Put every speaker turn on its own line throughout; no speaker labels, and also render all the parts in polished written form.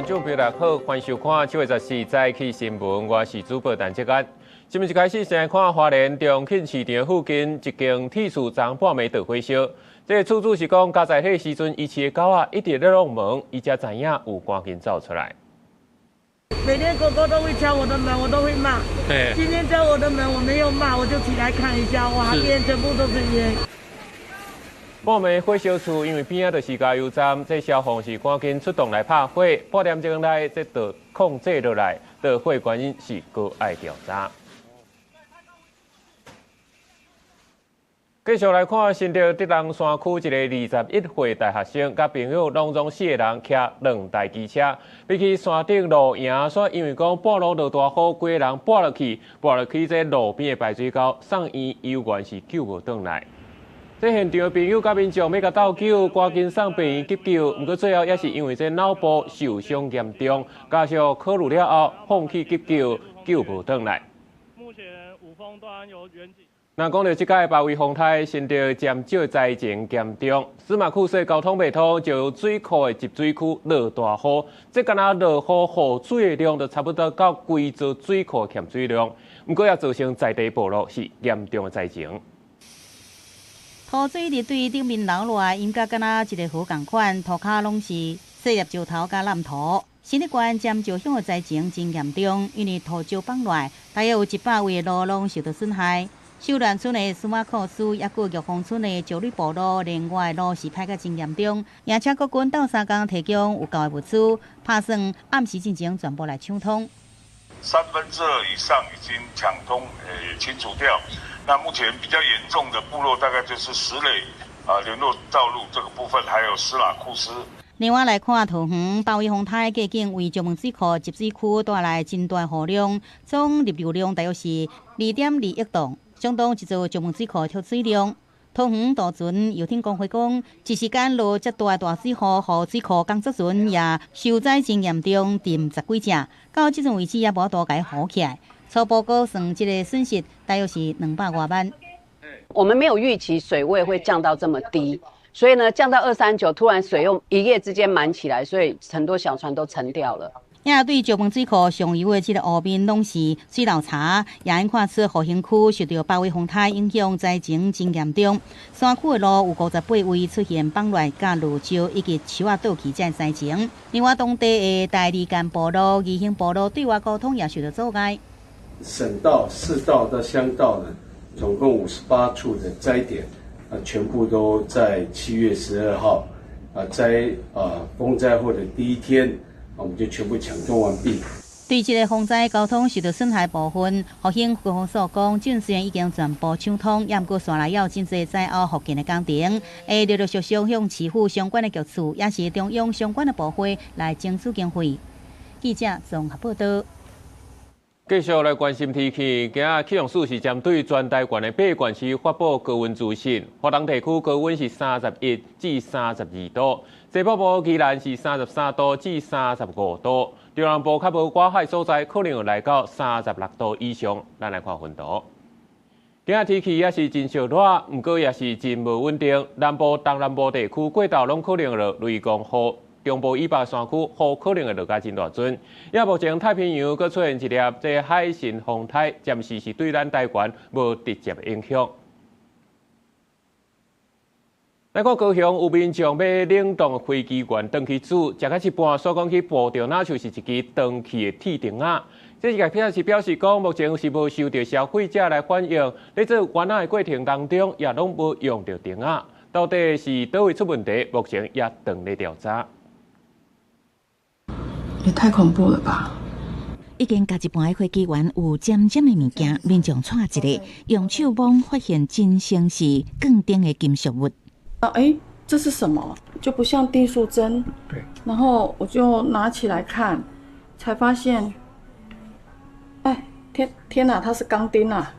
众朋友大家好，欢迎收看7月14早起新闻，我是主播陈哲安。新闻一开始，先来看花莲中庆市场附近一间铁树昨半暝着火烧。这个厝主是讲，加在迄时阵，伊饲的狗仔一直咧弄门，伊才知影有赶紧走出来。
每天狗狗都会敲我的门，我都会骂。今天敲我的门，我没有骂，我就起来看一下，哇，边全部都是烟。
半暝火烧厝，因为边仔就是加油站，这消防是赶紧出动来拍火，半点钟内这就控制落来，的火原因是搁爱调查。继续来看，新竹德隆山区一个21岁大学生，甲朋友拢总4个人骑2台机车，要去山顶露营，煞因为讲半路落大雨，几个人跋落去这路边的排水沟，送医医院是救无倒来。这现场的朋友甲民众要甲斗救，赶紧送病院急救，不过最后也是因为这脑部受伤严重，加上考虑了后放弃急救，救无倒来。
目前5峰端由远景。
那讲到这届暴雨风台，新竹减少灾情严重，司马库说交通袂通，就有水库的集水区落大雨，这敢若落雨雨水的量就差不多到规座水库欠水量，不过也造成在地部落是严重的灾情。
土水伫对顶面流落来，因甲敢若一个河共款，涂骹拢是细叶石头甲烂土。新竹县尖石乡的灾情真严重，因为土石放落，大约有100位的路拢受到损害。秀兰村的司马库区，也有玉峰村的石蕊部落，另外路是歹甲真严重，而且国军斗3天提供有够的物资，打算暗时进前全部来抢通。
2/3以上已经抢通，清除掉。那目前比较严重的部落，大概就是石垒联络道路这个部分，还有司马库斯。
另外来看桃园暴雨风台计竟为石门水库集水区带来真大雨量，总入流量大约是2.2亿吨。相当一座石门水库抽水量，桃园渡船游艇工会讲，一时间落遮大水雨，互水库工作船也受灾真严重，沉10几只，到即阵为止也无多甲浮起来。初步估算，这个损失大约是200多万。
我们没有预期水位会降到这么低，所以呢，降到239，突然水又一夜之间满起来，所以很多小船都沉掉了。
也对石门水库上游的这个湖面拢是水流差，也因看出户型区受到暴雨风台影响，灾情真严重。山区的路有58位出现崩落、甲路桥以及树倒去这灾情。另外，当地的大利干部落、宜兴部落对外沟通也受到阻碍。
省道、市道到乡道呢，总共58处的灾点，全部都在7月12号，风灾后的第一天。我们就全部抢通完毕。
对这个风灾交通受到损害部分，福兴官方所讲，这虽然已经全部抢通，也毋过线内要真侪灾后复建的工程，会陆陆续续向市府相关的局处，也是中央相关的部会来争取经费。记者综合报道。
继续来关心天气，今日气象署是针对全台湾的8县市发布高温资讯。华东地区高温是31至32度，西北部宜兰是33度至35度，中南部较无刮海所在可能有来到36度以上。咱来看温度。今日天气也是真烧热，不过也是真无稳定。南部、东南部地区过昼拢可能落雷公雨。中部以北山区雨可能会落甲真大阵，也目前太平洋阁出现一粒这海神风台，暂时是对咱台湾无直接影响。来看高雄有民众要冷冻飞机员登去煮，食到一半，所讲去捕到那就是一支登去的铁钉仔。这一个表示讲，目前是无收到消费者来反映，在做原仔的过程当中也拢无用到钉仔，到底是倒位出问题？目前也正在调查。
也太恐怖了吧！
已经甲一半的飞机员有尖尖的物件，民众抓一个，用手摸发现真像是钢钉的金属物。
这是什么？就不像订书针。
对。
然后我就拿起来看，才发现，天哪，它是钢钉啊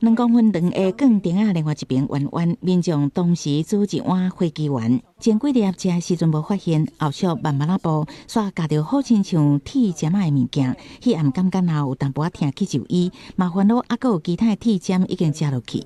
2公分长的钢钉啊，另外一边弯弯，民众当时煮一碗飞机丸，前几粒食时阵无发现，后续慢慢步，煞夹到好亲像铁尖仔的物件，迄暗感觉后有淡薄仔疼去就医，麻烦咯，还佫有其他的铁尖已经食落去。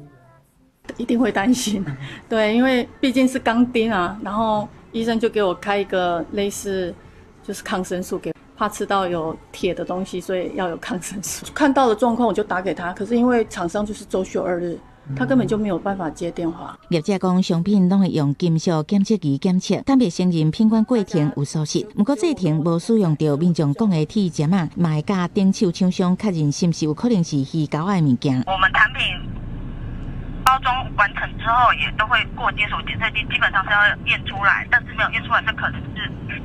一定会担心，对，因为毕竟是钢钉啊，然后医生就给我开一个类似就是抗生素给我。怕吃到有铁的东西，所以要有抗生素。看到了状况我就打给他，可是因为厂商就是周休2日。他根本就没有办法接电话。
业者讲，商品拢会用金属检测仪检测，但别承认品管过程有疏失。不过这程无使用到民众讲的铁夹嘛，卖甲顶手厂商确认是不是有可能是虚假的物件。
我们产品包装完成之后，也都会过金属检测机，基本上是要验出来，但是没有验出来，这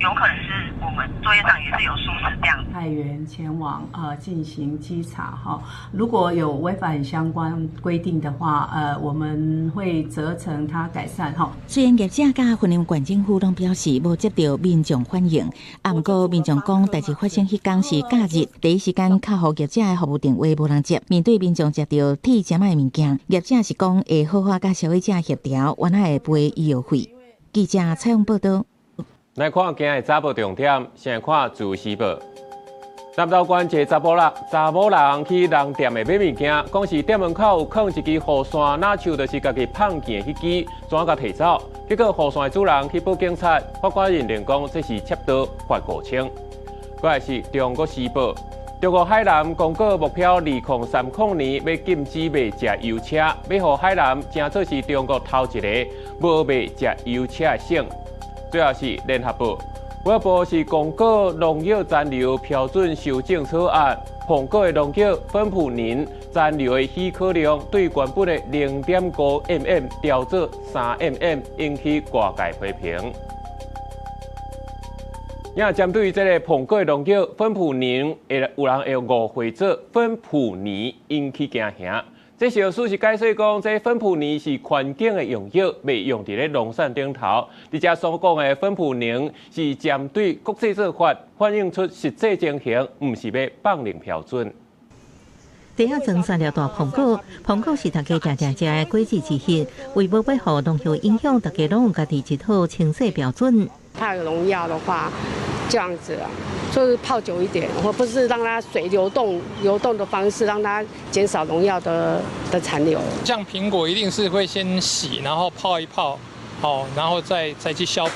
有可能是我们作业上也是有疏失这样。
派员前往进行稽查哈，如果有违反相关规定的话，我们会责成他改善哈。
虽然业者甲云林县政府拢表示无接到民众反映，不过民众讲代志发生迄天是假日，第一时间敲予业者的服务电话无人接。面对民众接到铁夹的物件，业者是讲会好好甲消费者协调，原来会赔医药费。记者采访报道。
来看今日早报重点，先看自时报。南投县一个查某人去人店的买物件，讲是店门口有放一支雨伞，哪像就是家己碰见的迄支，怎甲摕走？结果雨伞的主人去报警察，法官认定讲这是窃盗，罚5,000。过来是中国时报。中国海南公告目标2030年要禁止卖食油车，要让海南争做是中国头一个无卖食油车的省。最后是联合报，外部是公告农药残留标准修正草案，红果的农药芬普宁残留的许可量对原本的0.5 调做3 引起外界批评。也针对这个红果的农药芬普宁，有人会误会做芬普尼，引起惊吓。这小事是解释讲，这芬普尼是环境的用药，未用伫咧农产顶头。而且所讲的芬普宁是针对国际做法，反映出实际情形，唔是要放零标准。
第一种产了大苹果是大家常食的果子之一，为无要互农药影响，大家拢有家己一套清洗标准。
怕有农药的话，这样子啊，就是泡久一点，或不是让它水流动的方式，让它减少农药的残留。
像苹果一定是会先洗，然后泡一泡，好，然后再去削皮，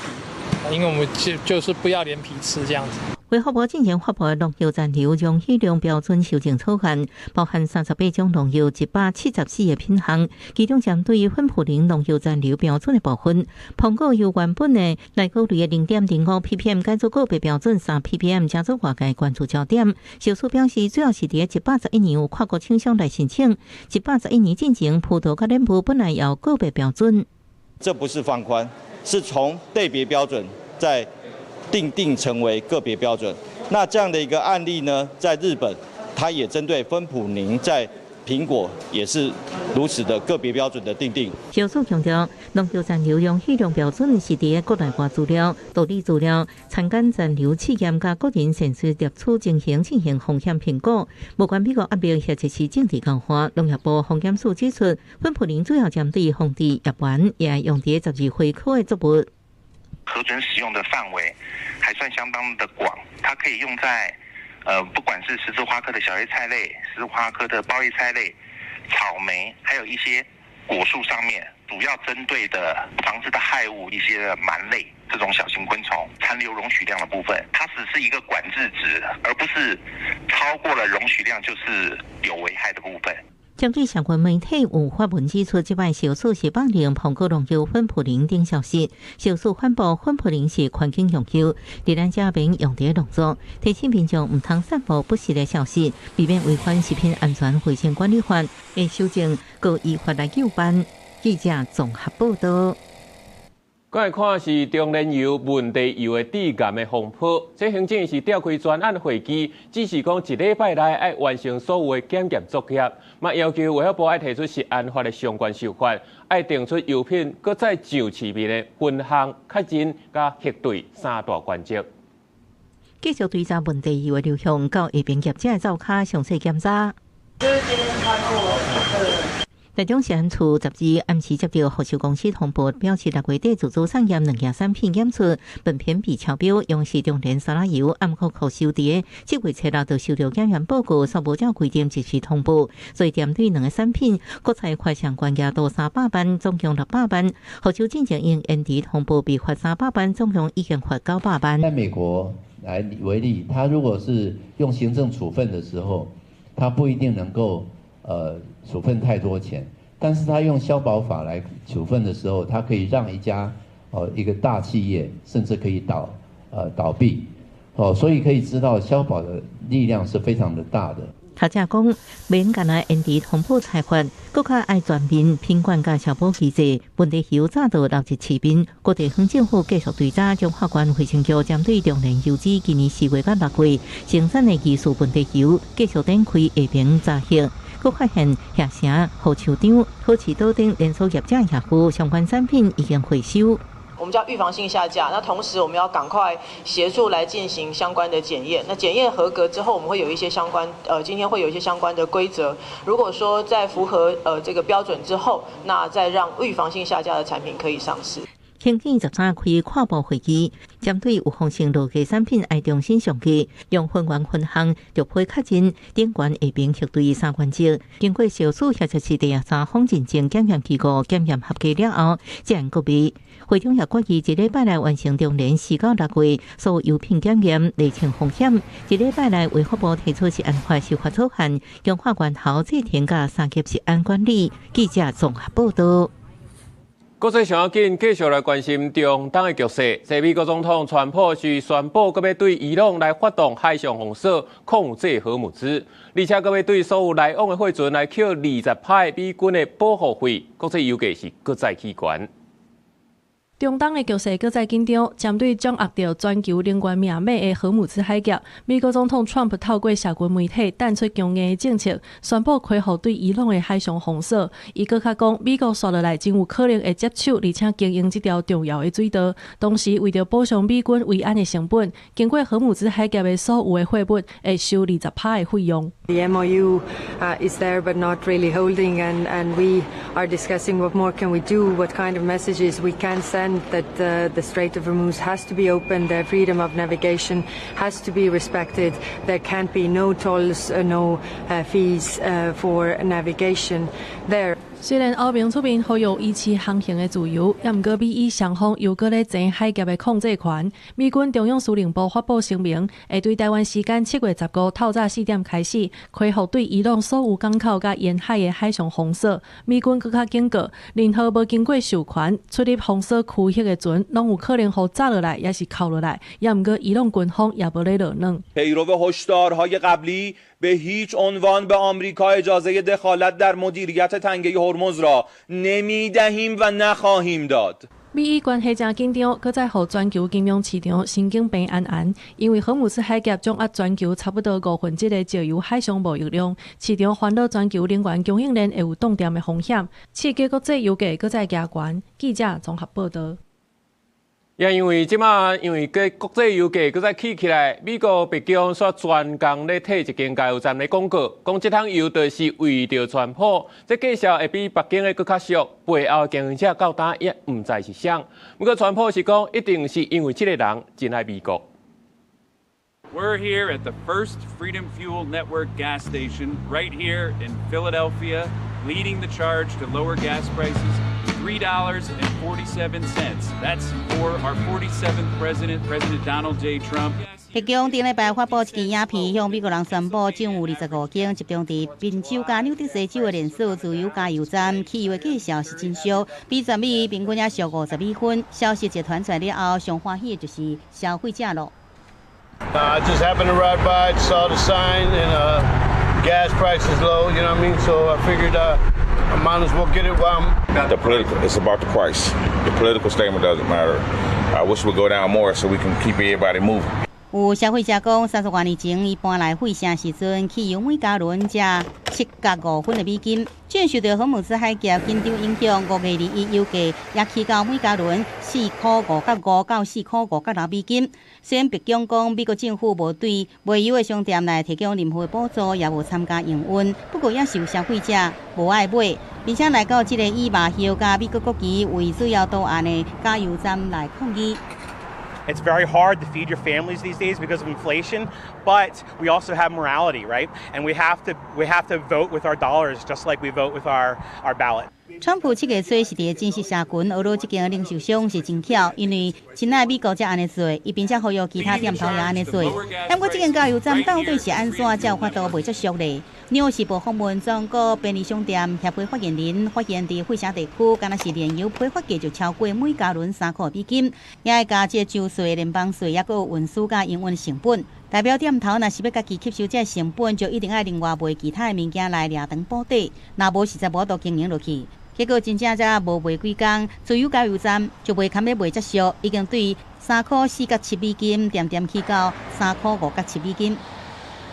因为我们就是不要连皮吃这样子。
为福部进行发布的农药残留容许量标准修正草案，包含38种农药174个品项，其中针对芬普宁农药残留标准的部分，苹果由原本的内谷类的0.05 ppm 改做个别标准3 ppm， 加做外界关注焦点。小苏表示，主要是伫111年有跨国厂商来申请，111年进前葡萄甲莲雾本来要个别标准，
这不是放宽，是从类别标准在定成为个别标准。那这样的一个案例呢，在日本，它也针对芬普宁在苹果也是如此的个别标准的定。
小苏强调，农药残留容许量标准是伫国内外资料、道理资料、参检残留试验甲个人sen实摄取情形进行风险评估。无关美国压力或者是政治强化，农业部风险署指出，芬普宁主要针对防治业员，也用伫12回科的作物。
核准使用的范围还算相当的广，它可以用在不管是十字花科的小叶菜类、十字花科的包叶菜类、草莓，还有一些果树上面，主要针对的防治的害物一些螨类这种小型昆虫残留容许量的部分，它只是一个管制值，而不是超过了容许量就是有危害的部分。
针对相关媒体有发文指出，这摆小苏是放令苹果农药芬普宁等消息，小苏反驳芬普宁是环境用药，伫咱这边用伫农作，提醒民众唔通散布不实的消息，避免违反食品安全卫生管理法，会修正各依法来救办。记者综合报道。
过来看是中联油问题油的致癌的风波，这行政是召开专案会议，只是讲1礼拜内要完成所有的检验作业，嘛要求卫福部要提出食安法的相关手法，要定出油品搁再上市面的分项、确认甲核对3大原则。
继续追查问题油的流向，到下边业者的灶卡详细检查。台中食安处12暗时接到回收公司通报，表示6月底自主产验2件产品检出本片比超标，用是中联沙拉油，暗可扣收伫7月7日就收到检验报告，所无照规定及时通报，所以针对2个产品，国采快上关押到300万，总共600万。回收进前因延迟通报被罚300万，总共已经罚900万。
在美国来为例，他如果是用行政处分的时候，他不一定能够处分太多钱，但是他用消保法来处分的时候，他可以让一个大企业甚至可以倒闭，所以可以知道消保的力量是非常的大的。
头则讲，免干那延迟通报裁决，更加爱全面品管甲消保机制。问题由早到落实市民，各地方政府继续追查，将法官卫生局针对中年游子今年4月到6月生产的技术问题油，继续展开下平查核。佫发现下城、火球场、好市岛等连锁业者业户相关产品已经回收。
我们叫预防性下架，那同时我们要赶快协助来进行相关的检验。那检验合格之后，我们会有一些相关今天会有一些相关的规则。如果说在符合这个标准之后，那再让预防性下架的产品可以上市。
行政13开跨部会议，针对有风险落架产品爱重新上架，用分源分项逐批确诊，顶悬下平核对3原则，经过小组协调市第13方认证检验机构检验合格了后，才能告别。会中也决议1礼拜内完成中年4到6月所有油品检验，厘清风险。1礼拜内为法部提出食安法修法草案，向法院后制定甲3级食安管理。记者综合报道。
国际上要紧，继续来关心中东的局势。在美国总统川普是宣布，佮要对伊朗来发动海上封锁，控制荷姆兹，而且佮要对所有来往的货船来扣20%美军的保护费。国际油价是搁再起悬。
中东的局势搁再紧张，针对掌握到全球能源命脉的荷姆兹海峡，美国总统 Trump 透过社群媒体淡出强硬的政策，宣布恢复对伊朗的海上封锁。伊搁较讲，美国刷落来真有可能会接手，而且经营这条重要的水道。同时，为着补偿美军维安的成本，经过荷姆兹海峡的所有的货物会收20%的费用。
The MOU is there but not really holding, and we are discussing what more can we do, what kind of messages we can send, that the Strait of Hormuz has to be open, the freedom of navigation has to be respected, there can't be no tolls, no fees for navigation there.
虽然欧盟出面呼吁维持航行的自由，也毋过美伊双方又搁咧争海峡的控制权。美军中央司令部发布声明，会对台湾时间7月15透早4点开始，恢复对伊朗所有港口甲沿海的海上封锁。美军搁较警告，任何无经过授权出入封锁区域的船，拢有可能互炸落来，也是扣落来。也毋过伊朗军方也无咧落软。
پیرو هشدارهای قبلی به هیچ عنوان به آمریکا اجازه دخالت در مدیریت تنگه هرمز را نمیدهیم و نخواهیم داد.
美伊关系真紧张，搁再互全球金融市场神经病安安，因为荷姆斯海峡掌握全球差不多1/5的石油海上贸易量，市场烦恼全球能源供应链会有断电的风险，刺激国际油价搁再加悬。记者综合报道。
也因为即马，因为个国际油价搁再起来，美国白宫煞专工咧替一间加油站咧广告，讲这趟油就是为着川普，这介绍会比北京的搁较俗，背后经营者到打也毋知是啥。不过川普是讲，一定是因为这个人真爱美国。
We're here at the first Freedom Fuel Network gas station right here in Philadelphia, leading the charge to lower gas prices. $3.47. That's for our 47th president, President Donald J. Trump.
白宫顶礼拜发布一支影片，向美国人宣布，将有25间集中伫宾州加纽德西州的连锁自由加油站，汽油的介绍是真俗，比全美平均也俗50美分。消息一传出来了后，上欢喜的就是消费者咯。
I just happened to ride by, saw the sign, and gas price is low. You know what I mean? So I figured I might as well get it while I'm.
The political, it's about the price. The political statement doesn't matter. I wish we'd go down more so we can keep everybody moving.
有消费者讲，30多年前伊搬来费城时阵，汽油每加仑才7.5分的美金。正受到荷姆兹海峡紧张影响，5月2日油价也起到每加仑4.5到4.6美金。虽然白宫讲美国政府无对卖油的商店来提供任何补助，也无参加营运，不过也是有消费者无爱买，并且来到这个以麻油加美国国旗为主要图案的加油站来抗议。
It's very hard to feed your families these days because of inflation, but we also have morality, right? And we have to vote with our dollars just like we vote with our ballot.
川普7月初是伫正式社群俄罗斯间领袖上是真巧，因为亲爱美国才安尼做，伊并且呼吁其他店头也安尼做。不过这间加油站到底是安怎才有法度未接受呢？纽时报访问中国便利商店协会发言人，发现伫费城地区，敢若是燃油批发价就超过每加仑$3，也要加这州税、联邦税，也佫有运输甲营运成本。代表店头若是要家己吸收这成本，就一定要另外卖其他的物件来掠长补底，若无实在无度经营落去。结果真正才无卖几工，自由加油站就袂堪要卖接受，已经对$3.4.7点点起到$3.5.7。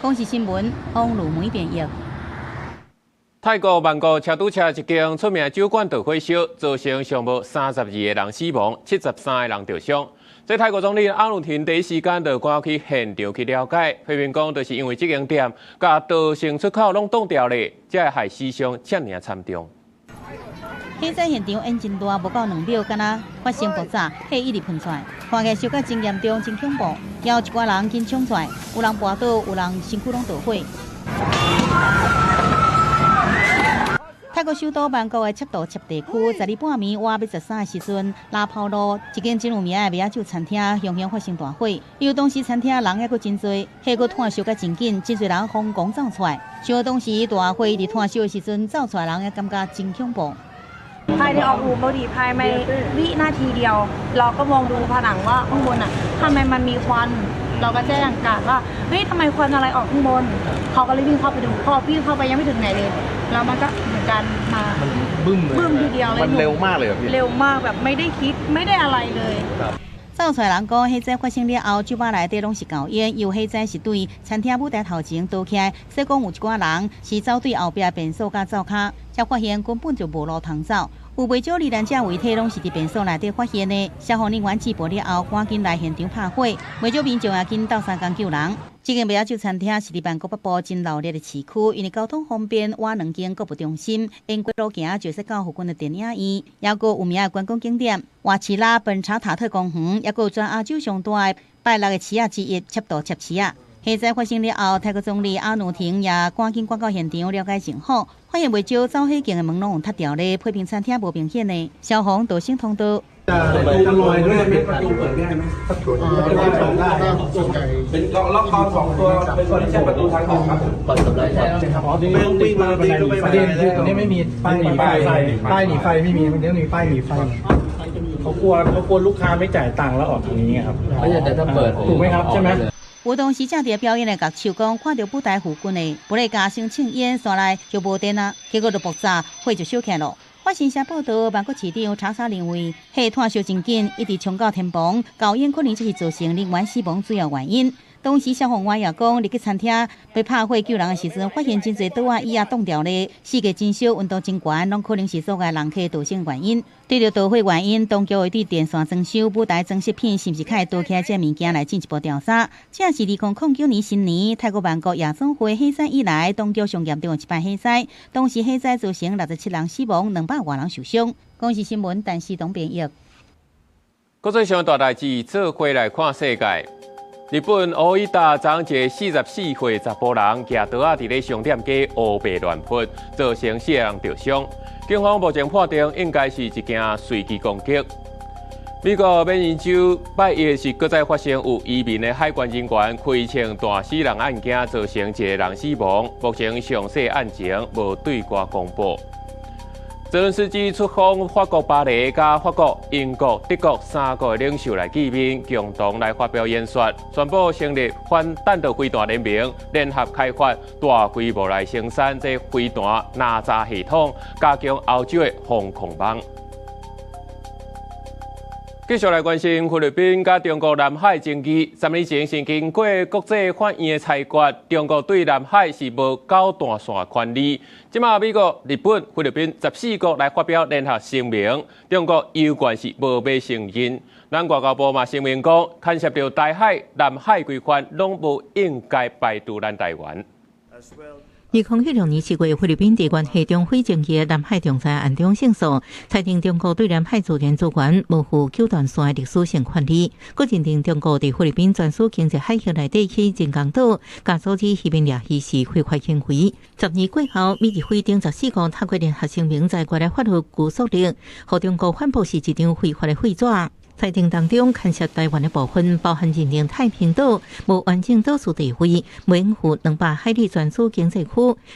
公视新闻王鲁梅编译。
泰国曼谷车堵车一间出名酒馆大火烧，造成上无32个人死亡，73个人受伤。在泰国总理阿努廷第一时间就赶去现场去了解，批评讲就是因为这间店甲道城出口拢挡掉咧，才会害死伤这么惨重。
火灾现场烟真大，无到2秒，敢若发生爆炸，火一直喷出来，看起来烧甲真严重、真恐怖。也有一寡人紧冲出来，有人跋倒，有人身躯拢着火。泰国首都曼谷的赤道切地区，10点半暝晚要13的时阵，拉泡路一间真有名的米酒餐厅雄雄发生大火，因为当时餐厅人还佫真多，火佫炭烧甲真紧，真侪人疯狂走出来。想到当時大火伫炭燒嘅時陣，走出來人嘅感覺真恐怖。
ภายในออกอู่บดีภายในวินาทีเดียวเราก็มองดูผนังว่าข้างบนอ่ะทำไมมันมีควันเราก็แจ้งการว่าเฮ้ยทำไมควันอะไรออกข้างบนเขาก็เลยวิ่งเข้าไปดูพอวิ่งเข้าไปยังไม่ถึงไหนเลยแล้วมันก็เหมือนกันมาบึ้มทีเดียวเลยมันเร็วมากเลยพี่เร็วมากแบบไม่ได้คิดไม่ได้อะไรเลย
走出来人讲，火灾发生了后，酒吧内底拢是高烟，有火灾是对餐厅舞台头前倒起来，说讲有一寡人是走对后壁便所甲走卡，才发现根本就无路通走。有袂少罹难者遗体拢是伫便所内底发现的，消防人员接报了后，赶紧来现场拍火，袂少民众也紧斗相共救人。这间米酒餐厅是伫曼谷北部真闹热的市区，因为交通方便，瓦两间购物中心，沿过路行就说到附近的电影院，也有有名的观光景点，瓦奇拉本查塔特公园，也有全亚洲上大的拜六的市仔之一，赤道赤市啊。火灾发生了后，泰国总理阿努廷也赶紧赶到现场了解情况，发现袂少走火警的门拢有塌掉咧，批评餐厅无明显的，消防道先通道。
จะลอยด้วยเป็นประตูเปิดง่ายไหมประตูเป็นประตูได้เป็นล็อกคอ2ตัวเป็นตัวที่ใช้ประตูทางออกครับเปิดได้ใช่ครับอ๋อไม่ต้องวิ่งมาตีก็ไม่เป็นไรตรงนี้ไม่มีป้ายหนีไฟไม่มีมันต้องมีป้ายหนีไฟเขากลัวลูกค้าไม่จ่ายตังค์แล้วออกทางนี้ไงครับไม่ใช่แต่ถ้าเปิดถูกไหมครับใช่ไหม
活动时正伫表演的角手讲，看到舞台附近的不咧加先庆烟山内就无电啊，结果就爆炸，火就烧起咯。法新社报道，曼谷市长查沙认为，火炭烧真紧，一直冲到天棚，高烟可能就是造成人员死亡主要原因。当时消防员也讲，入去餐厅要拍火救人的时阵，发现真侪桌啊椅啊冻掉咧，四个真烧，温度真悬，拢可能是阻碍人客导成原因。对着导火原因，当局会对电线装修、舞台装饰品是毋是开倒起这物件来进一步调查。这是2009年新年泰国曼谷夜总会火灾以来，当局上严重的一摆火灾。当时火灾造成67人死亡，200多人受伤。公视新闻陈思东编译。
国际上大代志，做回来看世界。日本奥伊达昨一个44岁查甫人举刀仔伫咧商店街乌白乱扑，造成4个人受伤。警方目前判定应该是一件随机攻击。美国缅因州拜一是搁再发生有移民的海关人员开枪打死人案件，造成1个人死亡。目前详细案情无对外公布。泽伦斯基出访法国巴黎，甲法国、英国、德国3国领袖来见面，共同来发表演说，宣布成立反弹道飞弹联盟，联合开发大规模来生产这飞弹纳炸系统，加强欧洲的防空网。继续来关心菲律宾甲中国南海争议。3年前是经过国际法院的裁决，中国对南海是无九段线权利。即马美国、日本、菲律宾14国来发表联合声明，中国有关是无被承认。咱外交部嘛声明讲，牵涉到台海、南海规范，拢无应该排除咱台湾。
2016年7月，菲律宾地缘系中非正义的南海仲裁案中胜诉，裁定中国对南海主权主权无负九段线的历史性权利。佫认定中国伫菲律宾专属经济海域内底起人工岛，加组织渔民掠鱼是非法行为。10年过后，美日菲等14国透过联合声明，在国内法律拘束力，和中国反驳是一张非法的废纸。裁定当中牵涉台湾的部分，包含认定太平岛无完整岛属地位，无拥护200海里专属经济区。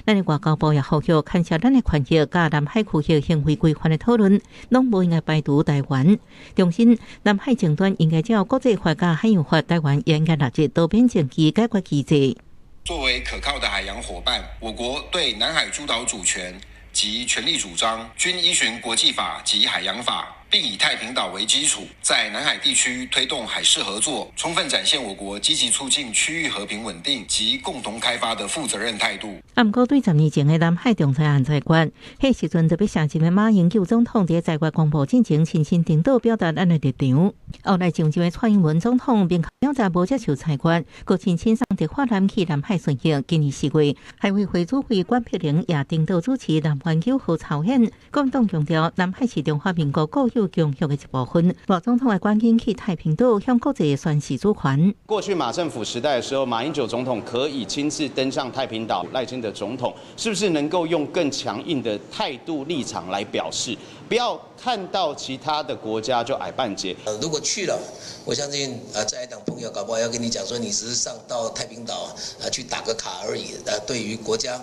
咱的外交部也呼吁牵涉咱的权益甲南海区域行为规范的讨论，拢无应该排除台湾。重申南海争端应该照国际法甲海洋法，台湾也应该纳入多边争议解决机制。
作为可靠的海洋伙伴，我国对南海诸岛主权及权利主张均依循国际法及海洋法，并以太平岛为基础，在南海地区推动海事合作，充分展现我国积极促进区域和平稳定及共同开发的负责任态度。
不过，对10年前的南海仲裁案裁决，迄时阵就要上任的马英九总统在裁决公布进前亲身领导表达咱的立场。后来上任的蔡英文总统并表达无接受裁决，佮亲身上直发南去南海顺行。今年4月，海委会主委管碧玲也领导主持南湾9号朝鲜，国民党强调南海是中华民国固有强项的一部分。马总统也赶紧去太平岛向国际宣示主权。
过去马政府时代的时候，马英九总统可以亲自登上太平岛，赖清德总统是不是能够用更强硬的态度立场来表示？不要看到其他的国家就矮半截。
如果去了，我相信在野党朋友搞不好要跟你讲说，你只是上到太平岛去打个卡而已，对于国家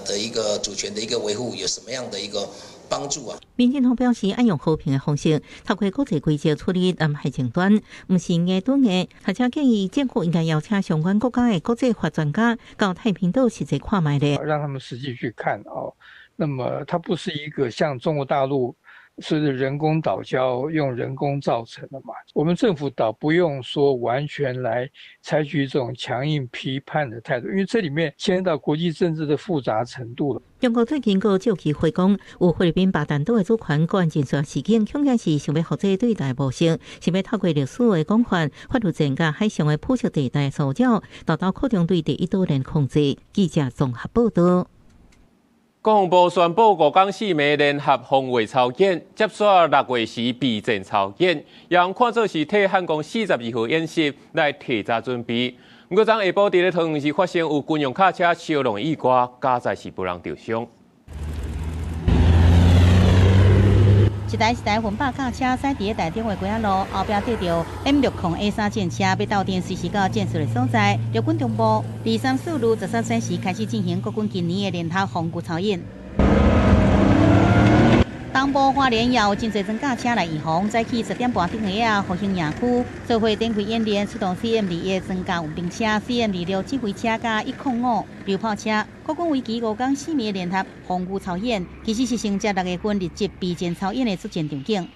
的一个主权的一个维护有什么样的一个帮助啊？
民进党表示，按用和平的方式，透过国际规则处理南海争端，不是硬吞的。而且建议政府应该邀请相关国家的国际法专家到太平岛实际看卖的，
让他们实际去看哦。那么它不是一个像中国大陆是人工岛礁用人工造成的嘛？我们政府倒不用说完全来采取这种强硬批判的态度，因为这里面牵涉到国际政治的复杂程度了。
中国最近个借机回讲，有菲律宾巴丹岛的主权个案侦查事件，恐惊是想要或者对待模式，是要透过历史的广泛法律战甲海上的铺设地带搜找，达到可能对第一岛链控制。记者综合报道。
国防部宣布5港4枚联合防卫操演，接续6月时备战操演，也看作是替汉光42号演习来提早准备。不过，昨下晡伫咧桃园市发生有军用卡车烧弄意外，加载是无人受伤。
一台云霸轿车驶伫台中的龟仔路后壁对着 M60A3 战车，要斗阵随时到建设的所在。陆军中部234路13线时开始进行国军今年的联合防御操演。东部花莲也有真侪装甲车来预防，早起10点半顶下复兴营区做伙展开演练，出动 CM2的装甲运兵车、CM26指挥车甲105榴炮车。国军为期5港4枚联合防御操演，其实是承接6月份日籍备战操演的作战场景。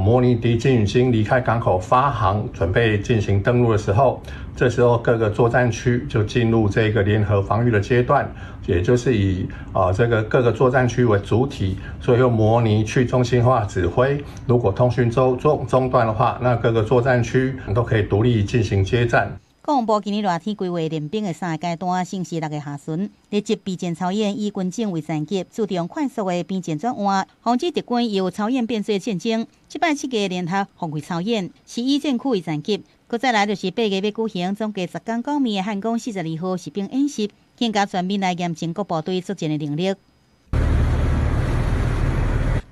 模拟敌军已经离开港口发航，准备进行登陆的时候，这时候各个作战区就进入这个联合防御的阶段，也就是以这个各个作战区为主体，所以用模拟去中心化指挥。如果通讯中断的话，那各个作战区都可以独立进行接战。
国防部今年热天规划练兵的3个阶段，先是6月下旬，日籍备战操演以军警为战机，注重快速的边检转换，防止敌军由操演变做战争。这摆7个联合防御操演是以战区为战机，搁再来就是8月要举行总计10港9面的汉光42号实兵演习，更加全面来验证各部队作战的能力。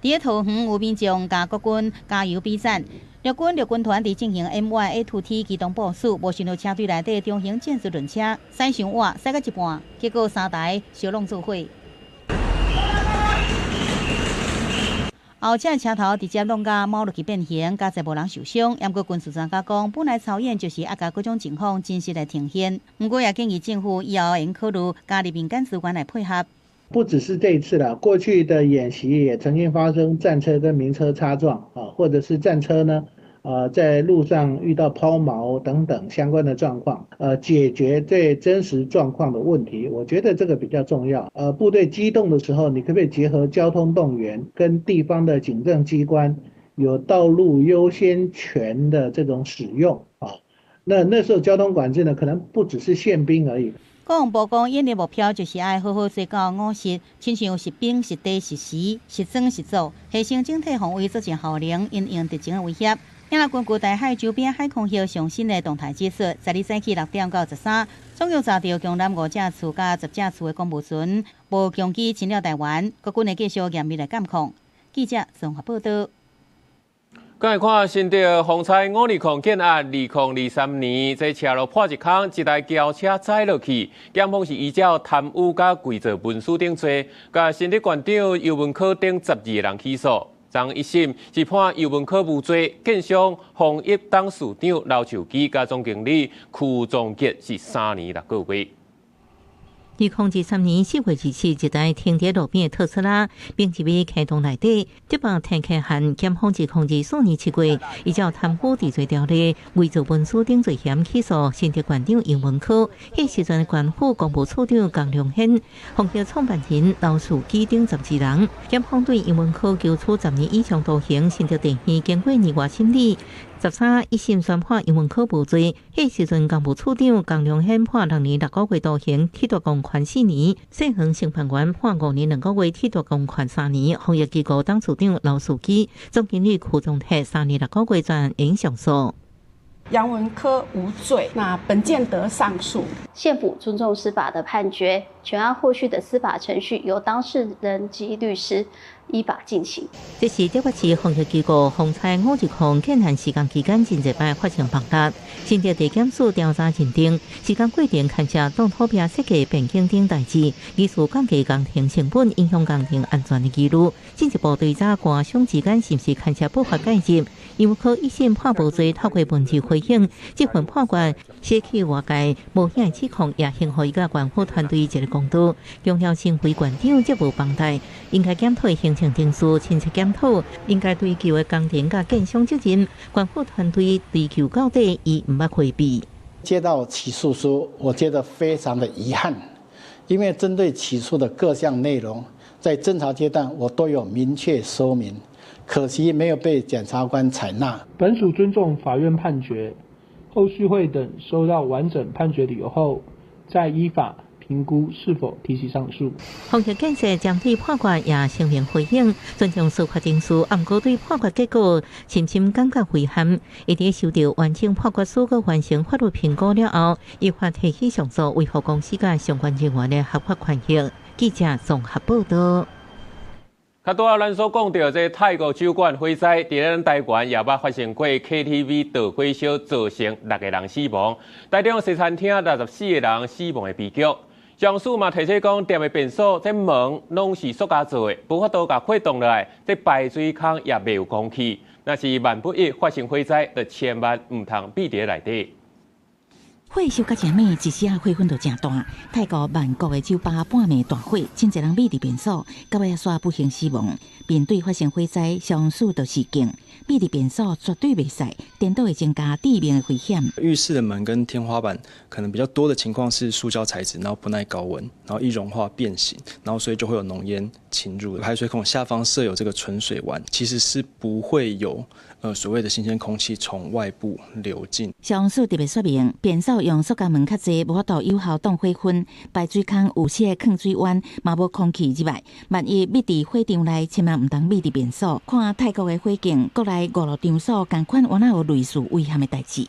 伫桃园有民众甲国军加油比战。陆军团伫进行 MY-A2T 机动部署，无想到车队内底中型建设轮车驶上晚，驶到一半，结果3台烧弄做伙。后者车头直接弄甲猫落去变形，加侪无人受伤。不过军事专家讲，本来操演就是压甲各种情况真实来呈现。不过也建议政府以后应考虑加入民间资源来配合。
不只是这一次了，过去的演习也曾经发生战车跟民车擦撞或者是战车呢，在路上遇到抛锚等等相关的状况，解决最真实状况的问题，我觉得这个比较重要。部队机动的时候，你可不可以结合交通动员跟地方的警政机关有道路优先权的这种使用啊？那时候交通管制呢，可能不只是宪兵而已。
国防部讲，演练目标就是要好好做到务实，亲像实兵、实地、实时、实装、实做，提升整体防卫作战效能，因应敌情的威胁。今日根据台海周边海空域上新的动态指数，12早起6点到13，总共查到共5架次加10架次的公务船，无强机侵略台湾，国军会继续严密来监控。记者综合报道。
再来看新竹风采520建案2023年，这车路破一空，一台轿车载落去，检方是依照贪污甲伪造文书等罪，甲新竹县长游文科等12个人起诉。昨一审是判游文科无罪，建商丰益董事长刘寿基甲总经理曲仲杰是3年6个月。
2023年4月27日，一台停在路边的特斯拉，并入去启动内底，接报停客函检方2024年7月，依照贪污治罪条例、伪造文书等罪嫌起诉新竹县长游文科，迄时阵县府公务处长江良显、丰益创办人刘寿基等12人，检方对游文科求处10年以上徒刑。新竹地院经过2月审理。13一审宣判游文科无罪，迄时阵公务处长江良显判6年6个月徒刑，替代公权4年；细恒审判员判5年2个月，替代公权3年。防疫机构董事长刘寿基、总经理曲仲泰3年6个月转应上诉。
杨文科无罪，那本件得上诉。
县府尊重司法的判决，全案后续的司法程序由当事人及律师依法进行。
这是台北市防疫机构风采520建案施工期间真侪摆发生崩塌，新竹地检署调查认定，施工过程牵涉动土壁设计变更等代志，疑似降低工程成本，影响工程安全的记录。进一步调查官商之间是不是牵涉不法介入？游文科一审判无罪，透过文字回应，这份判决写起外界无险的指控，也幸好伊甲县府团队一个公道。杨耀新会馆长职务帮带，应该检讨行政程序，亲自检讨，应该追究的工程甲建商责任。县府团队追究到底，伊毋捌回避。
接到起诉书，我觉得非常的遗憾，因为针对起诉的各项内容，在侦查阶段我都有明确说明。可惜没有被检察官采纳。
本署尊重法院判决，后续会等收到完整判决理由后，再依法评估是否提起上诉。
防疫建设将对判决也声明回应，尊重司法程序，不过对判决结果深深感觉遗憾。一直收到完整判决书，完成法律评估了后，依法提起上诉，维护公司甲相关人员的合法权益。记者综合报道。
较多咱所讲到这泰国酒馆火灾，伫咱台湾也捌发生过 KTV 导火烧造成6个人死亡，台中西餐厅64个人死亡的悲剧。上诉嘛提出讲，店的便所这门拢是塑胶做的，无法度甲开动落来，这排水孔也袂有空气。若是万不一发生火灾，就千万唔通闭伫内底。
火烧甲真猛，一时啊火氛就真大。泰国曼谷的酒吧半暝大火，真侪人秘伫便所，到尾煞不幸死亡。面对发生火灾，上诉就是警，秘伫便所绝对袂使，颠倒会增加致命的危险。
浴室的门跟天花板可能比较多的情况是塑胶材质，然后不耐高温，然后易融化变形，然后所以就会有浓烟侵入。排水孔下方设有这个存水弯，其实是不会有所谓的新鲜空气从外部流进。
上诉特别说明，便所用塑胶门较济，无法度有效挡火分，排水孔有些抗水弯，嘛无空气入来。万一秘伫火场内，千万唔通秘伫便所。看泰国的火警，国内5、6场所同款，原来有类似危险的代志。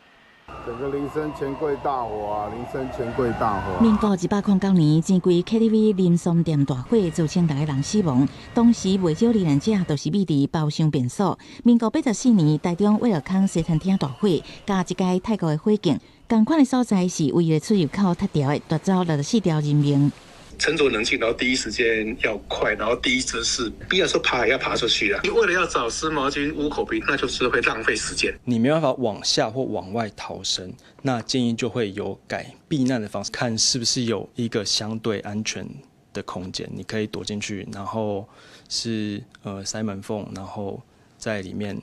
整个林森钱柜大火啊！林森钱柜大火。
民国109年，前柜 KTV 林松店大火，造成6个人死亡。当时袂少罹难者都是秘伫包厢便所。民国84年，台中威尔康西餐厅大火，加一届泰国的火警，同款的所在是唯一的出入口脱掉的，夺走64条人命。
沉着冷静，然后第一时间要快，然后第一姿势，必要说爬也要爬出去啊！你为了要找湿毛巾捂口鼻，那就是会浪费时间。
你没办法往下或往外逃生，那建议就会有改避难的方式，看是不是有一个相对安全的空间，你可以躲进去，然后是塞门缝，然后在里面。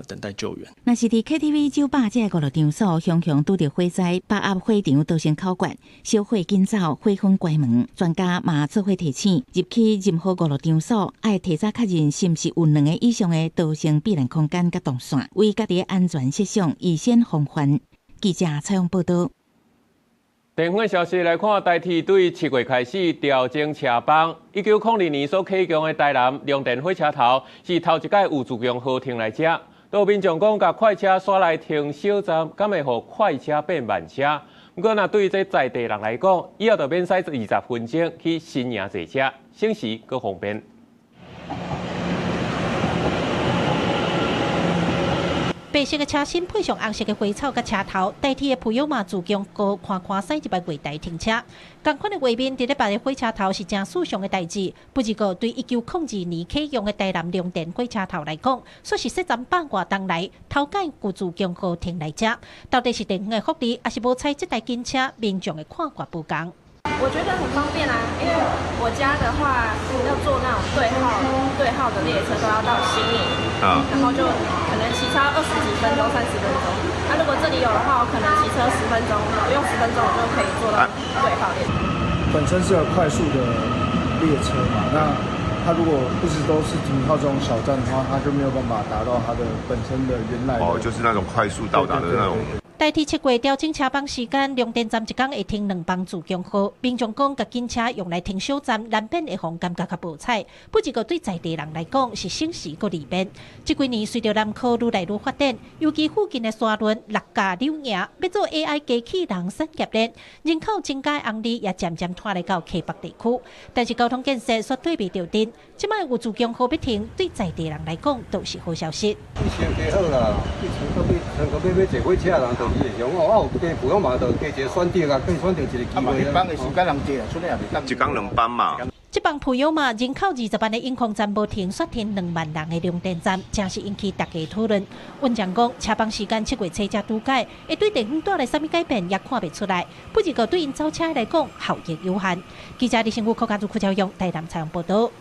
等待救援。
若是伫 KTV 酒吧这5、6场所，常常拄着火灾，把握火场造成口角，烧火紧走，火昏关门。专家嘛做伙提醒，入去任何5、6场所，爱提早确认是毋是有2个以上的逃生避难空间甲动线，为家己的安全设想，以先防范。记者采访报道。
电讯消息来看，台铁对7月开始调整车帮。1902年所启用的台南龙电火车头是头一届有自强号停来遮。有民众讲，甲快车刷来停小站，敢会互快车变慢车？不过，对这在地人来讲，以后就免使20分钟去新营坐车，省时搁方便。
白色的车身配上红色的花草甲车头，代替的普悠玛自强高看驶入来月台停车。同款的画面，伫咧别的火车头是真史上的代志。不过，对1902年启用的台南龙电火车头来讲，说是设站半外冬来，头届旧自强号停来遮，到底是电的福利，还是无采这台警车，民众的看法不同。
我觉得很方便啊，因为我家的话要坐那种对号的列车都要到新营，然后就可能骑车20几分钟、30分钟。那如果这里有的话，我可能骑车10分钟，不用10分钟我就可以坐到对号列车。
本身是有快速的列车嘛，那它如果一直都是停靠这种小站的话，它就没有办法达到它的本身的原来的
就是那种快速到达的那种。
代替7月调整车帮时间，龙电站一天会停2班自强号。民众讲，甲警车用来停小站，难免会互感觉较无彩。不过对在地人来讲，是省时佫利便。这几年随着南科愈来愈发展，尤其附近的沙仑、六甲、柳营，要做 AI 机器人产业链，人口增加红利也渐渐拖来到溪北地区。但是交通建设却对未着阵，即摆有自强号要停，对在地人来讲都是好消息。
以前加好啦，以前要坐火车人就。有地普悠玛就加一个选择啊，可以选择一个机会。
一班的时间人多啊，出来也袂当。一工2班嘛。
这帮普悠玛人口20万的永康站无停，煞停2万人的龙电站，真是引起大家讨论。阮讲讲车帮时间7月初才拄改，会对电讯带来什么改变也看袂出来。不过对因造车来讲，效益有限。记者李新武、柯家珠、柯朝阳台南采访报道。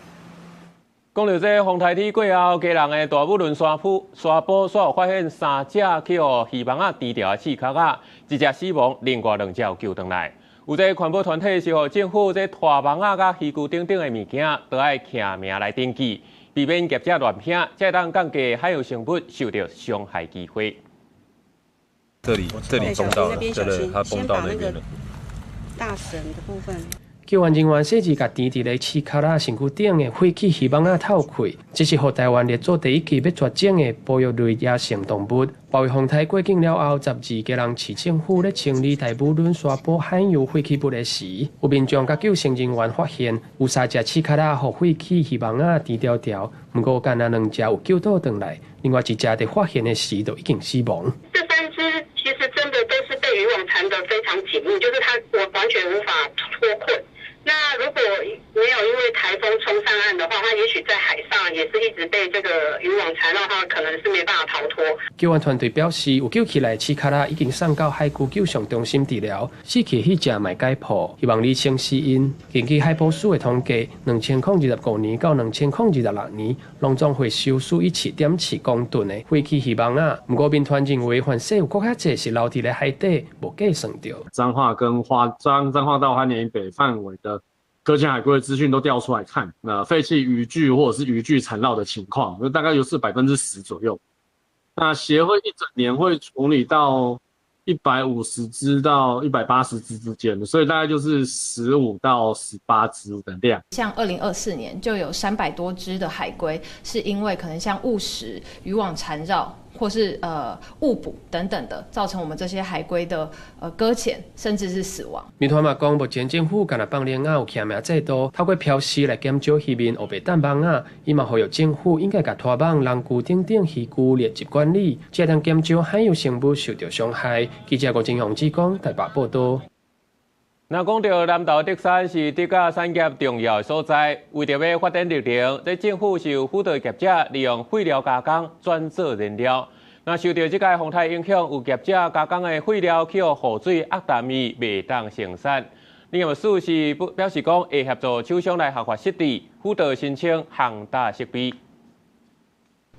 讲到这丰台铁过后，家人的大武仑沙坡所有发现3只去互希望低调的刺壳啊，1只死亡，另外2只有救回来。有这环保团体是互政府这拖网甲鱼具等等的物件，都要刻名来登记，避免业者乱拼，才当降低海洋生物受到伤害机会。
这里崩到了，对，它崩到那边了。
大绳的部分。
救援人员设置甲甜伫咧刺壳啊身躯顶的废弃希望透开，这是互台湾列做第一期要绝种的保育类野生动物。保育风台过境了后，12家人市政府咧清理大武仑沙坡罕有废弃物的时，有民众甲救生人员发现有3只刺壳啊，互废弃希望低调调，不过干那2只有救倒转来，另外1只在发现的时就已经死亡。
这3只其实真的都是被渔网缠得非常紧密，就是我完全无法脱困。那如果没有因为台风冲上岸的话，它也许在海上也是一直被这个渔网缠到，它可能是没办法逃脱。
救援团队表示，有救起来刺壳啊已经送到海区救伤中心治疗，死去迄只卖解剖，希望理清死因。根据海保署的统计，2025年到2026年，拢总会收属于7.7公吨的废弃希望啊。不过民团认为，反正有更较侪是留伫咧海底，无计算到。
彰化跟彰化到花莲以北范围的搁浅海龟的资讯都调出来看，废弃渔具或者是渔具缠绕的情况，大概就是10%左右。那协会一整年会处理到150只到180只之间，所以大概就是15到18只的量。
像2024年就有300多只的海龟，是因为可能像误食、渔网缠绕，或是误捕等等的，造成我们这些海龟的搁浅，甚至是死亡。
民团嘛讲，目前政府干那帮连有刻名制度，透过标示来减少渔民黑白蛋网啊，伊嘛呼吁政府应该甲拖网、人具等等渔具列入管理，才能减少海洋生物受到伤害。记者郭金雄指讲，台北报道。
那讲到南投德山是德甲产业重要的所在，为着要发展绿能，这政府是有辅导业者利用废料加工转做燃料。那受到这个风台影响，有业者加工的废料去予河水压淡伊，袂当生产。林业署是表示讲，会协助厂商来合法设置辅导申请航大设备。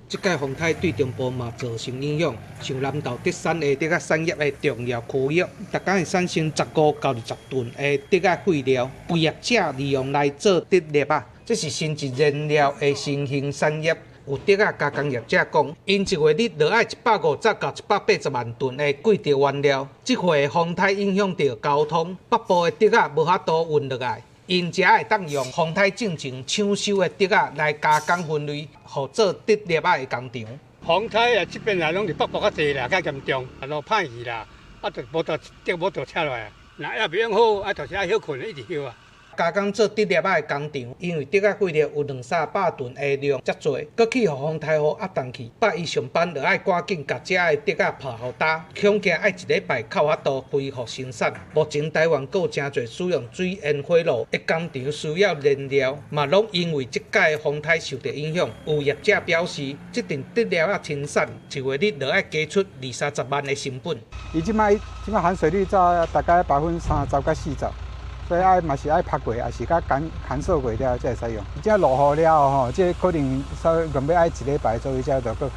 这届风台对中部嘛造成影响，像南投德山的这个产业的重要区域，大概会产生15到20吨的这个废料，被业者利用来做电力啊。这是新质燃料的新型产业，有竹仔加工业者讲，因一月日落爱150到180万吨的贵值原料，这回风台影响到交通，北部的竹仔无法度运落来。因才会当用风台进前抢收的竹仔来加工分类，互做竹粒仔的工厂。
风台啊，这边啊，拢是北部较济啦，较严重，啊，落歹去啦，啊，就无得竹无得拆落来，那也袂用好，啊，就是爱休困，一直休啊。
加工做竹粒仔的工厂，因为竹仔废料有200-300吨的量遮侪，搁去互风台雨压动去，8伊上班就爱赶紧甲遮的竹仔拍好打，恐惊爱一礼拜靠法度恢复生产。目前台湾有真侪使用水烟火炉的工厂需要燃料，嘛拢因为即届的风台受到影响。有业者表示，即阵竹粒仔生产一月日就爱加出20-30万的成本。伊即摆含水率在大概30%到40%。所以嘛是爱拍过，也是甲干燥过了才会使用。这落雨了吼，这可能稍微原本爱一礼拜左右才就搁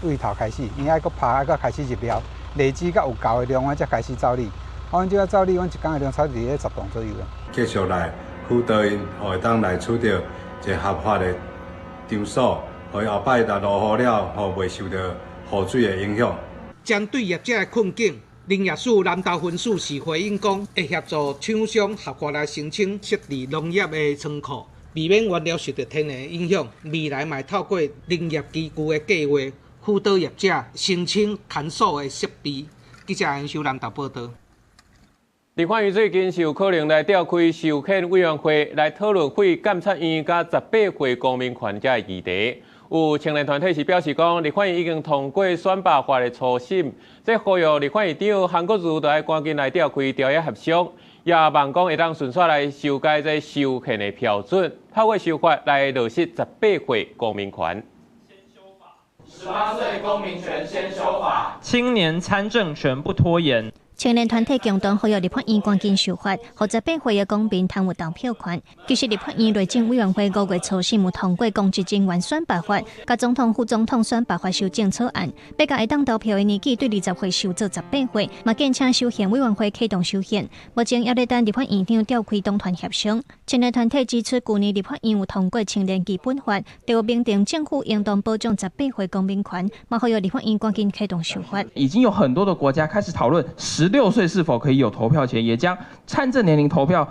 对头开始，因爱搁拍，爱搁开始入料，累积甲有够的量，我才开始造粒。阮即个造粒，阮一工的量差不多在10吨左右啊。
继续来辅导因，会当来取到一个合法的场所，互后摆若落雨了，吼袂受到雨水的影响。针对业者的困境。林业署南投分署是回应讲，会协助厂商合法来申请设立农业的仓库，避免原料受到天然影响。未来嘛透过林业基金的计划，辅导业者申请看守的设备。记者杨秀南投报道。
立法院最近是有可能来召开授权委员会来讨论废监察院甲18岁公民权者的议题。有青年团体是表示讲，立法院已经通过选拔法的初审，这呼吁立法院长韩国瑜就要赶紧来召开调解协商，也望讲会当顺续来修改这授权的标准，透过修法来落实18岁公民权。
18岁公民权先修法，青年参政权不拖延。
青年团体共同呼吁立法院赶紧修法，让18岁的公民通有投票权。其实立法院内政委员会5月初审有通过公职人员选拔法、甲总统、副总统选拔法修正草案，要甲会当投票的年纪对20岁修做18岁，嘛建请修宪委员会启动修宪。目前也在等立法院长召开党团协商。青年团体指出，去年立法院有通过青年基本法，就明定政府应当保障18岁公民权，嘛呼吁立法院赶紧启动修法。
已经有很多的国家开始讨论16岁是否可以有投票权，也将参政年龄投票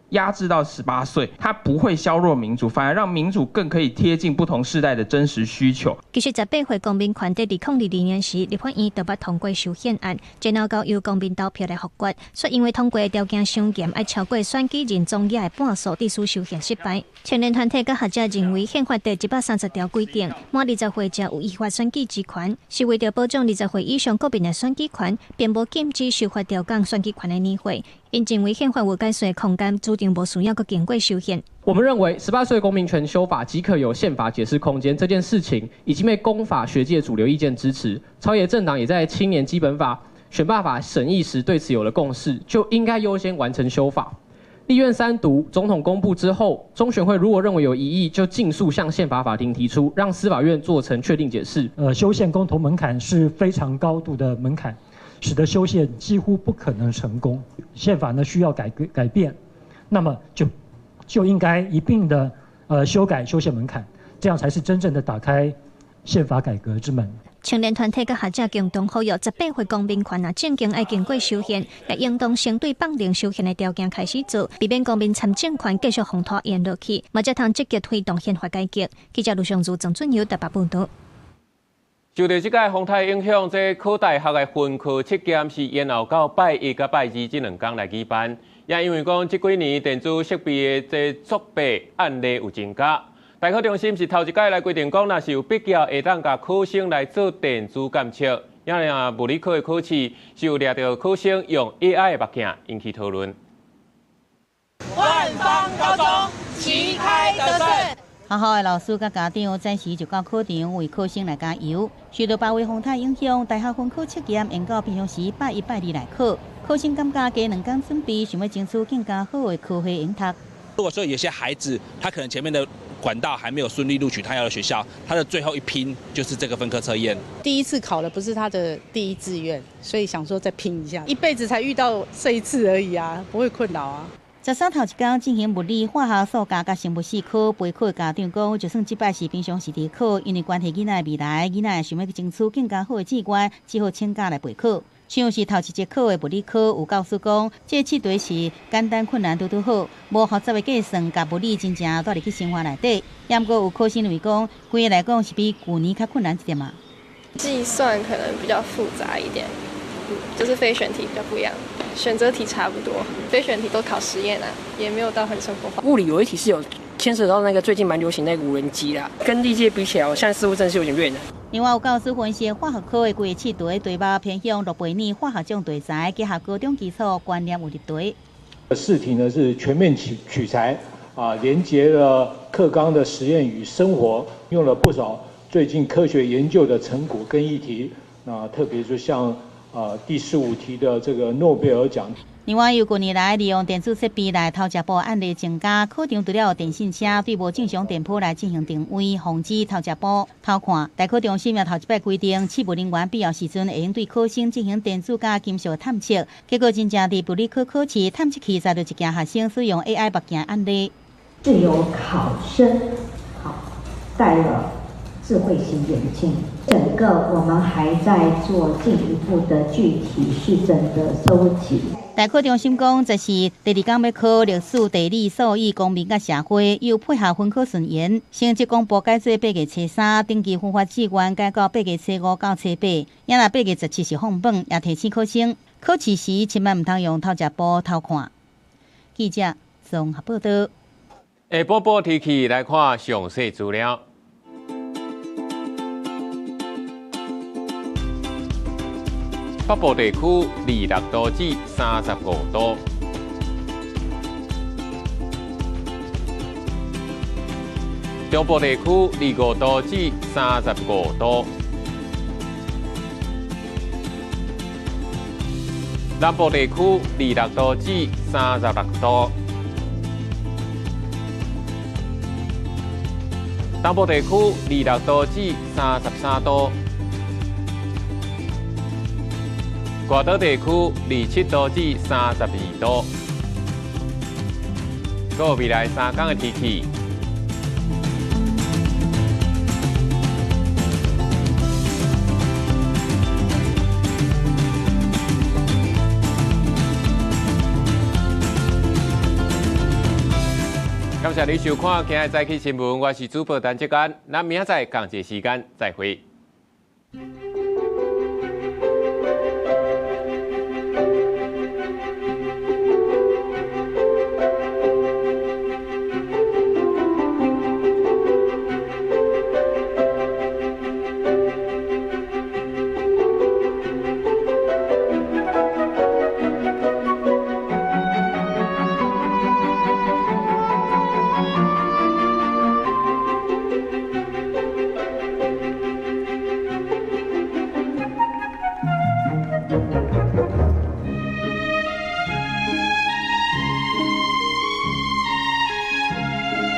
压制到18岁，它不会削弱民主，反而让民主更可以贴近不同世代的真实需求。
其实18岁公民权在2022年时，立法院就捌通过修宪案，然后交由公民投票来否决，说因为通过的条件伤严，要超过选举人总额的半数，致使修宪失败。青年团体甲学者认为，宪法第130条规定，满20岁者有依法选举之权，是为了保障20岁以上国民的选举权，并无禁止修法调降选举权的年岁。因认为宪法有改善的空间，注定无需要搁经过修宪。
我们认为18岁公民权修法即可有宪法解释空间，这件事情已经被公法学界主流意见支持，朝野政党也在青年基本法、选罢法审议时对此有了共识，就应该优先完成修法。立院3读，总统公布之后，中选会如果认为有异议，就尽速向宪法法庭提出，让司法院做成确定解释。
修宪公投门槛是非常高度的门槛，使得修宪几乎不可能成功。宪法呢需要改变，那么就应该一并的修改修宪门槛，这样才是真正的打开宪法改革之门。
青年团体甲学者共同呼吁18岁公民权正经要经过修宪，也应当先对绑定修宪的条件开始做，避免公民参政权继续风拖延落去，嘛才通积极推动宪法改革。记者卢尚如、郑俊尧台北报道。
受到这届风台影响，这考大学的分科测验是延后到拜1甲拜2这2天来举办。也因为讲这几年电子设备的这作弊案例有增加，大考中心是头一届来规定讲，若是有必要会当甲考生来做电子监测。也物理科的考试是有掠到考生用 AI 的目镜，引起讨论。
万芳高中旗开得胜。
学校的老师甲家长暂时就到考场为考生来加油。受到8月风台影响，大学分科测验延到平常时拜1、拜2来考。考生感觉加2天准备，想要争取更加好的科系应读。
如果说有些孩子他可能前面的管道还没有顺利录取他要的学校，他的最后一拼就是这个分科测验。
第一次考的不是他的第一志愿，所以想说再拼一下，一辈子才遇到这一次而已啊，不会困扰啊。
13头一天进行物理、化学、数学甲生物4科备考的家长讲，就算即摆是平常时地考，因为关系囡仔的未来，囡仔想要争取更加好的志愿，只好请假来备考。像是头一节考的物理科，有教师讲，这试题是简单困难拄好，无复杂的计算甲物理真正带入去生活内底。也毋过有考生认为讲，规个来讲是比旧年较困难一点嘛。
计算可能比较复杂一点，就是非选题比较不一样。选择题差不多，非选题都考实验啊，也没有到很生活化。
物理有一题是有牵扯到那个最近蛮流行那个无人机啦，跟历届比起来，现在似乎真是有点远了。
另外有教师分析化学科的规个试题题目偏向诺贝尔化学奖题材，结合高中基础观念有入题。
试题呢是全面取材连结了课纲的实验与生活，用了不少最近科学研究的成果跟议题。那特别就像第15题的这个诺贝尔奖。
另外，由近年来利用电子设备来偷食部案例增加，考场除了有电信车对无正常电波来进行定位，防止偷食部偷看。大考中心也头一摆规定，试务人员必要时阵会用对考生进行电子加金属探测。结果真正伫物理科考试探测器载入一件学生使用 AI 目镜案例。
是有考生戴了智慧型眼镜，整个我们还在做进一步的具体事证的收集。
大考中心讲，这是第二天要考历史、地理、数语、公民甲社会，又配合分科顺延。成绩公布改做8月初3，登记分发志愿改到8月初5到初8。也若8月17是放榜，也提醒考生考试时千万唔通用偷食簿偷看。记者综合报道。
下晡报天气来看详细资料。北部地区26度至35度，中部地区25度至35度，南部地区26度至36度，东部地区26度至33度。外岛地区27度至32度。个未来3天的天气。感谢你收看今日早起新闻，我是主播陈志刚，咱明仔载同一时间再会。